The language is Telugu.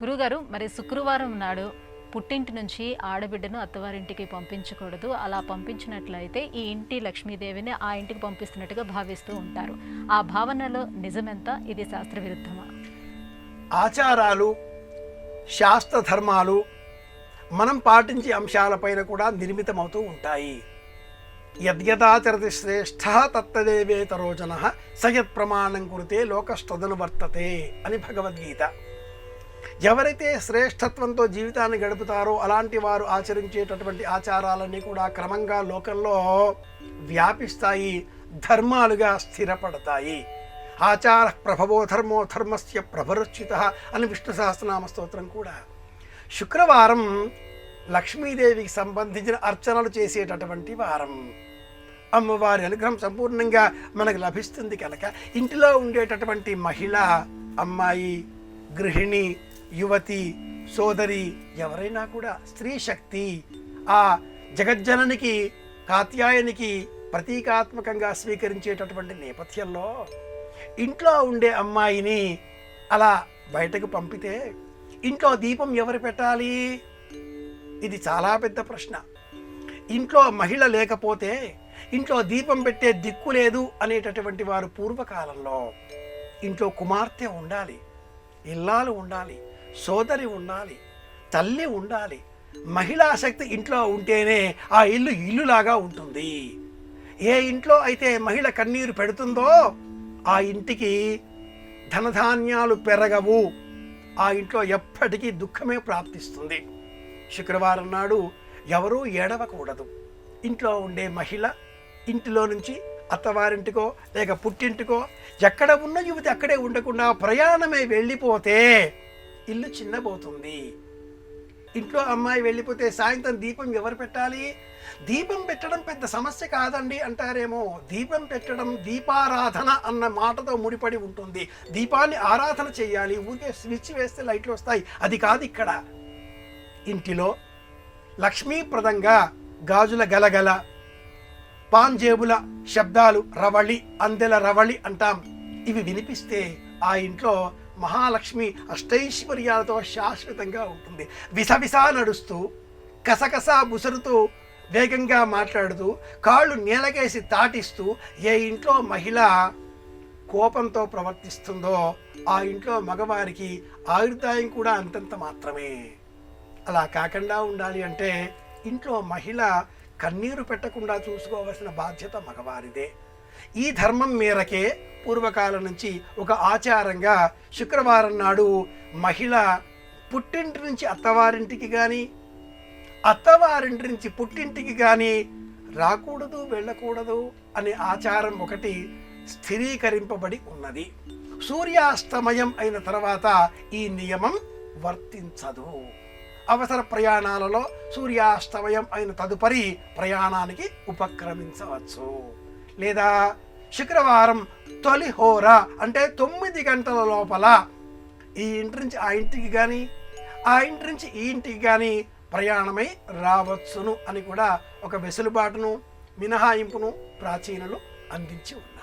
గురుగారు, మరి శుక్రవారం నాడు పుట్టింటి నుంచి ఆడబిడ్డను అత్తవారింటికి పంపించకూడదు. అలా పంపించినట్లయితే ఈ ఇంటి లక్ష్మీదేవిని ఆ ఇంటికి పంపిస్తున్నట్టుగా భావిస్తూ ఉంటారు. ఆ భావనలో నిజమెంత? ఇది శాస్త్ర విరుద్ధమా? ఆచారాలు, శాస్త్ర ధర్మాలు మనం పాటించే అంశాలపైన కూడా నిర్మితమవుతూ ఉంటాయి. యద్యదాచరతి శ్రేష్ఠ తత్తదేవేతరో జనః సయత్ ప్రమాణం కురితే లోకస్తదనువర్తతే అని భగవద్గీత. ఎవరైతే శ్రేష్ఠత్వంతో జీవితాన్ని గడుపుతారో అలాంటి వారు ఆచరించేటటువంటి ఆచారాలన్నీ కూడా క్రమంగా లోకంలో వ్యాపిస్తాయి, ధర్మాలుగా స్థిరపడతాయి. ఆచార ప్రభవో ధర్మో ధర్మస్య ప్రభరుచ్యుత అని విష్ణు సహస్రనామ స్తోత్రం కూడా. శుక్రవారం లక్ష్మీదేవికి సంబంధించిన అర్చనలు చేసేటటువంటి వారం. అమ్మవారి అనుగ్రహం సంపూర్ణంగా మనకు లభిస్తుంది కనుక ఇంటిలో ఉండేటటువంటి మహిళ, అమ్మాయి, గృహిణి, యువతి, సోదరి ఎవరైనా కూడా స్త్రీ శక్తి ఆ జగజ్జననికి, కాత్యాయనికి ప్రతీకాత్మకంగా స్వీకరించేటటువంటి నేపథ్యంలో ఇంట్లో ఉండే అమ్మాయిని అలా బయటకు పంపితే ఇంట్లో దీపం ఎవరు పెట్టాలి? ఇది చాలా పెద్ద ప్రశ్న. ఇంట్లో మహిళ లేకపోతే ఇంట్లో దీపం పెట్టే దిక్కు లేదు అనేటటువంటి వారు పూర్వకాలంలో ఇంట్లో కుమార్తె ఉండాలి, ఇల్లాలు ఉండాలి, సోదరి ఉండాలి, తల్లి ఉండాలి. మహిళా శక్తి ఇంట్లో ఉంటేనే ఆ ఇల్లు ఇల్లులాగా ఉంటుంది. ఏ ఇంట్లో అయితే మహిళ కన్నీరు పెడుతుందో ఆ ఇంటికి ధనధాన్యాలు పెరగవు, ఆ ఇంట్లో ఎప్పటికీ దుఃఖమే ప్రాప్తిస్తుంది. శుక్రవారం నాడు ఎవరూ ఏడవకూడదు. ఇంట్లో ఉండే మహిళ ఇంటిలో నుంచి అత్తవారింటికో లేక పుట్టింటికో ఎక్కడ ఉన్న యువతి అక్కడే ఉండకుండా ప్రయాణమే వెళ్ళిపోతే ఇల్లు చిన్నబోతుంది. ఇంట్లో అమ్మాయి వెళ్ళిపోతే సాయంత్రం దీపం ఎవరు పెట్టాలి? దీపం పెట్టడం పెద్ద సమస్య కాదండి అంటారేమో. దీపం పెట్టడం దీపారాధన అన్న మాటతో ముడిపడి ఉంటుంది. దీపాన్ని ఆరాధన చేయాలి, ఊరికే స్విచ్ వేస్తే లైట్లు వస్తాయి, అది కాదు ఇక్కడ. ఇంటిలో లక్ష్మీప్రదంగా గాజుల గలగల, పాంజేబుల శబ్దాలు, రవళి, అందెల రవళి అంటాం, ఇవి వినిపిస్తే ఆ ఇంట్లో మహాలక్ష్మి అష్టైశ్వర్యాలతో శాశ్వతంగా ఉంటుంది. విసవిసా నడుస్తూ, కసకసా బుసరుతూ, వేగంగా మాట్లాడుతూ, కాళ్ళు నేలకేసి తాటిస్తూ ఏ ఇంట్లో మహిళ కోపంతో ప్రవర్తిస్తుందో ఆ ఇంట్లో మగవారికి ఆయుర్దాయం కూడా అంతంత మాత్రమే. అలా కాకుండా ఉండాలి అంటే ఇంట్లో మహిళ కన్నీరు పెట్టకుండా చూసుకోవాల్సిన బాధ్యత మగవారిదే. ఈ ధర్మం మేరకే పూర్వకాలం నుంచి ఒక ఆచారంగా శుక్రవారం నాడు మహిళ పుట్టింటి నుంచి అత్తవారింటికి కానీ, అత్తవారింటి నుంచి పుట్టింటికి కానీ రాకూడదు, వెళ్ళకూడదు అనే ఆచారం ఒకటి స్థిరీకరింపబడి ఉన్నది. సూర్యాస్తమయం అయిన తర్వాత ఈ నియమం వర్తించదు. అవసర ప్రయాణాలలో సూర్యాస్తమయం అయిన తదుపరి ప్రయాణానికి ఉపక్రమించవచ్చు. లేదా శుక్రవారం తొలి హోర అంటే 9 గంటల లోపల ఈ ఇంటి నుంచి ఆ ఇంటికి కానీ, ఆ ఇంటి నుంచి ఈ ఇంటికి కానీ ప్రయాణమై రావచ్చును అని కూడా ఒక వెసులుబాటును, మినహాయింపును ప్రాచీనులు అందించి ఉన్నారు.